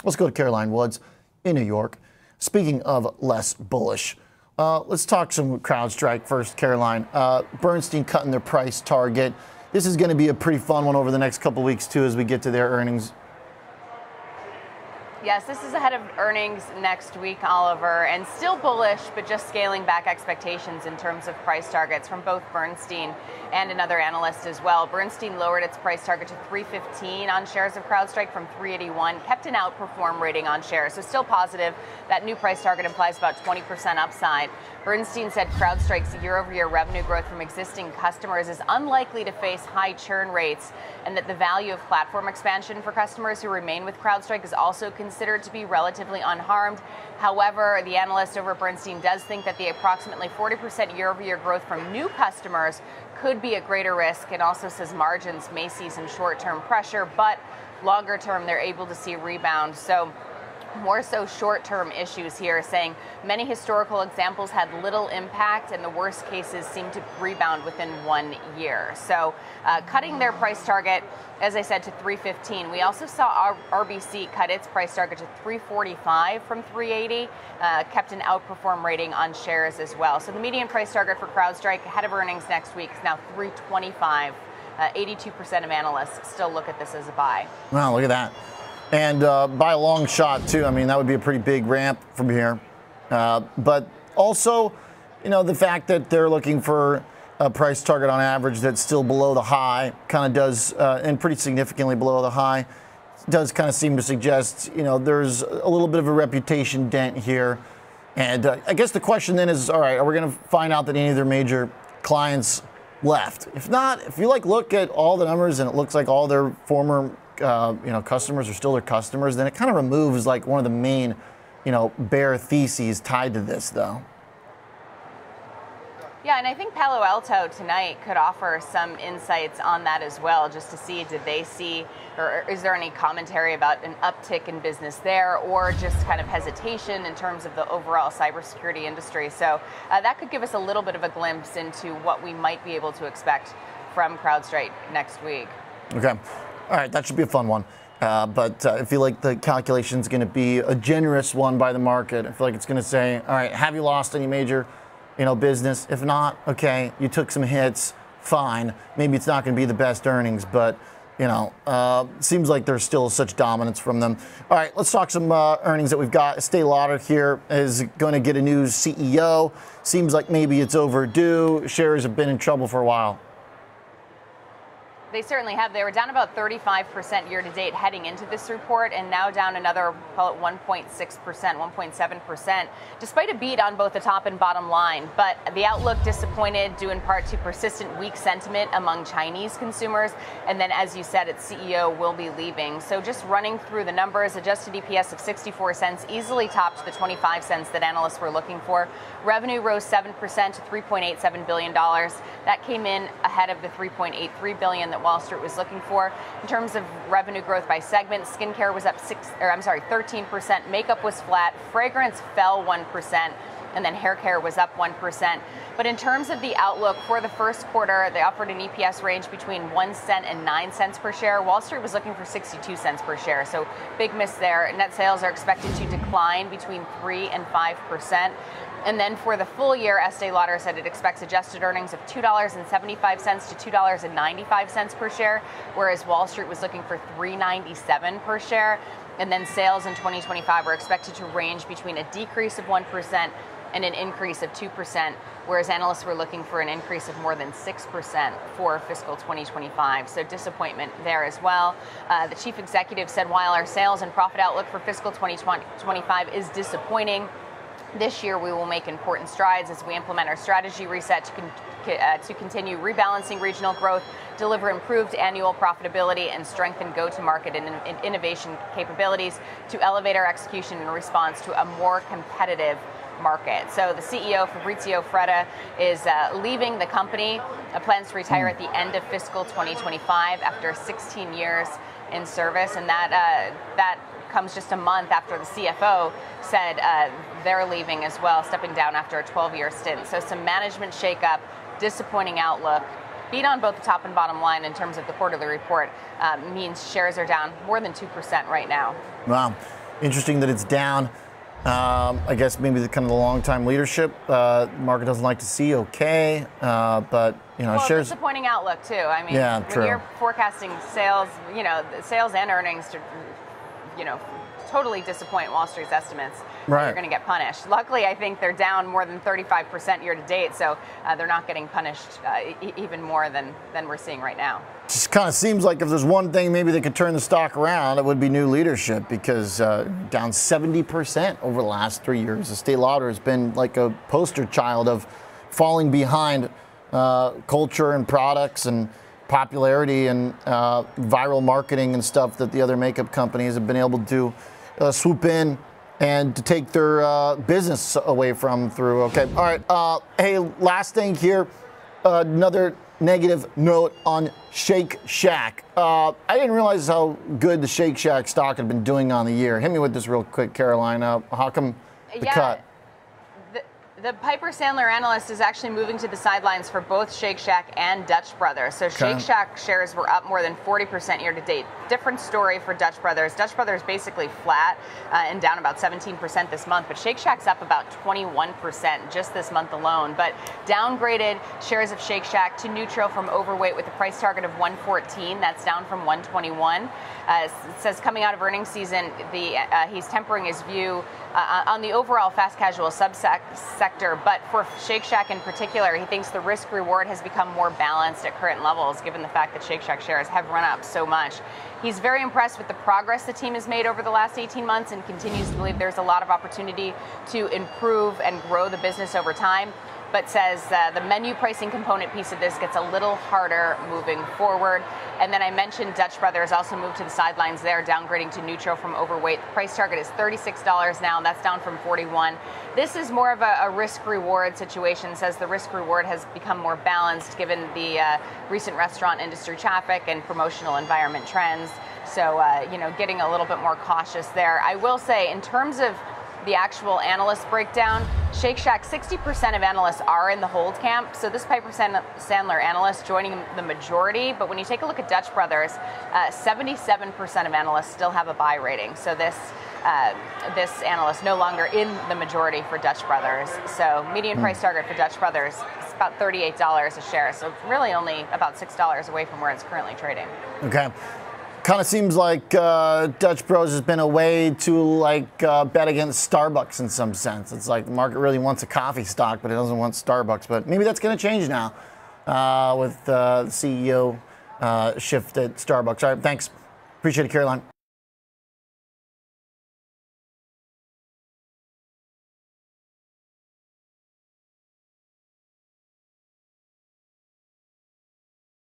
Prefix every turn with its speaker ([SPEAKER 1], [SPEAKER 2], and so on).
[SPEAKER 1] Let's go to Caroline Woods in New York. Speaking of less bullish, let's talk some CrowdStrike first, Caroline. Bernstein cutting their price target. This is going to be a pretty fun one over the next couple of weeks, too, as we get to their earnings.
[SPEAKER 2] Yes, this is ahead of earnings next week, Oliver, and still bullish, but just scaling back expectations in terms of price targets from both Bernstein and another analyst as well. Bernstein lowered its price target to $315 on shares of CrowdStrike from $381, kept an outperform rating on shares, so still positive. That new price target implies about 20% upside. Bernstein said CrowdStrike's year-over-year revenue growth from existing customers is unlikely to face high churn rates, and that the value of platform expansion for customers who remain with CrowdStrike is also considered to be relatively unharmed. However, the analyst over at Bernstein does think that the approximately 40% year-over-year growth from new customers could be at greater risk, and also says margins may see some short-term pressure, but longer term they're able to see a rebound. So more so short-term issues here, saying many historical examples had little impact and the worst cases seem to rebound within 1 year. So cutting their price target, as I said, to $315. We also saw RBC cut its price target to $345 from $380, kept an outperform rating on shares as well. So the median price target for CrowdStrike ahead of earnings next week is now $325. 82% of analysts still look at this as a buy.
[SPEAKER 1] Wow, look at that. And by a long shot, too. I mean, that would be a pretty big ramp from here. But also, you know, the fact that they're looking for a price target on average that's still below the high kind of does, and pretty significantly below the high, does kind of seem to suggest, you know, there's a little bit of a reputation dent here. And I guess the question then is, all right, are we going to find out that any of their major clients left? If not, if you look at all the numbers and it looks like all their former customers are still their customers, then it kind of removes one of the main, bear theses tied to this, though.
[SPEAKER 2] Yeah, and I think Palo Alto tonight could offer some insights on that as well, just to see, did they see, or is there any commentary about an uptick in business there, or just kind of hesitation in terms of the overall cybersecurity industry. So that could give us a little bit of a glimpse into what we might be able to expect from CrowdStrike next week.
[SPEAKER 1] Okay. All right, that should be a fun one. But I feel like the calculation is going to be a generous one by the market. I feel like it's going to say, all right, have you lost any major, business? If not, okay, you took some hits, fine. Maybe it's not going to be the best earnings, but, seems like there's still such dominance from them. All right, let's talk some earnings that we've got. Estee Lauder here is going to get a new CEO. Seems like maybe it's overdue. Shares have been in trouble for a while.
[SPEAKER 2] They certainly have. They were down about 35% year to date heading into this report, and now down another, call it 1.6%, 1.7%, despite a beat on both the top and bottom line. But the outlook disappointed, due in part to persistent weak sentiment among Chinese consumers. And then, as you said, its CEO will be leaving. So just running through the numbers, adjusted EPS of 64 cents easily topped the 25 cents that analysts were looking for. Revenue rose 7% to $3.87 billion. That came in ahead of the $3.83 billion that Wall Street was looking for. In terms of revenue growth by segment, skincare was up 13%, makeup was flat, fragrance fell 1%, and then hair care was up 1%. But in terms of the outlook for the first quarter, they offered an EPS range between 1 cent and 9 cents per share. Wall Street was looking for 62 cents per share, so big miss there. Net sales are expected to decline between 3 and 5%. And then for the full year, Estee Lauder said it expects adjusted earnings of $2.75 to $2.95 per share, whereas Wall Street was looking for $3.97 per share. And then sales in 2025 are expected to range between a decrease of 1% and an increase of 2%, whereas analysts were looking for an increase of more than 6% for fiscal 2025. So disappointment there as well. The chief executive said, while our sales and profit outlook for fiscal 2025 is disappointing, this year we will make important strides as we implement our strategy reset to continue rebalancing regional growth, deliver improved annual profitability, and strengthen go-to-market and innovation capabilities to elevate our execution in response to a more competitive market. So the CEO, Fabrizio Freda, is leaving the company, plans to retire at the end of fiscal 2025 after 16 years in service, and that comes just a month after the CFO said they're leaving as well, stepping down after a 12-year stint. So some management shakeup, disappointing outlook, beat on both the top and bottom line in terms of the quarterly report, means shares are down more than 2% right now.
[SPEAKER 1] Wow. Interesting that it's down. I guess maybe the kind of the long-time leadership market doesn't like to see. Okay, but shares.
[SPEAKER 2] Disappointing outlook too. I mean,
[SPEAKER 1] yeah,
[SPEAKER 2] when you're forecasting sales, sales and earnings to, totally disappoint Wall Street's estimates,
[SPEAKER 1] right,
[SPEAKER 2] you're going to get punished. Luckily, I think they're down more than 35% year to date, so they're not getting punished even more than we're seeing right now.
[SPEAKER 1] Just kind of seems like if there's one thing maybe that could turn the stock around, it would be new leadership, because down 70% over the last 3 years. Estee Lauder has been like a poster child of falling behind culture and products and popularity and viral marketing and stuff that the other makeup companies have been able to swoop in and to take their business away from through. Okay, all right. Hey, last thing here, another negative note on SHAK. I didn't realize how good the SHAK stock had been doing on the year. Hit me with this real quick, Caroline. How come the cut?
[SPEAKER 2] The Piper Sandler analyst is actually moving to the sidelines for both SHAK and Dutch Brothers. So SHAK shares were up more than 40% year to date. Different story for Dutch Brothers. Dutch Brothers basically flat and down about 17% this month, but SHAK's up about 21% just this month alone. But downgraded shares of SHAK to neutral from overweight with a price target of 114. That's down from 121. It says coming out of earnings season, he's tempering his view on the overall fast casual subsector, but for SHAK in particular, he thinks the risk reward has become more balanced at current levels, given the fact that SHAK shares have run up so much. He's very impressed with the progress the team has made over the last 18 months and continues to believe there's a lot of opportunity to improve and grow the business over time, but says the menu pricing component piece of this gets a little harder moving forward. And then I mentioned Dutch Brothers also moved to the sidelines there, downgrading to neutral from overweight. The price target is $36 now, and that's down from $41. This is more of a risk-reward situation, says the risk-reward has become more balanced given the recent restaurant industry traffic and promotional environment trends. So, getting a little bit more cautious there. I will say, in terms of the actual analyst breakdown, SHAK, 60% of analysts are in the hold camp. So this Piper Sandler analyst joining the majority. But when you take a look at Dutch Brothers, 77% of analysts still have a buy rating. So this analyst no longer in the majority for Dutch Brothers. So median price target for Dutch Brothers is about $38 a share. So really only about $6 away from where it's currently trading.
[SPEAKER 1] Okay. Kind of seems like Dutch Bros has been a way to bet against Starbucks in some sense. It's like the market really wants a coffee stock, but it doesn't want Starbucks. But maybe that's going to change now with the CEO shift at Starbucks. All right, thanks. Appreciate it, Caroline.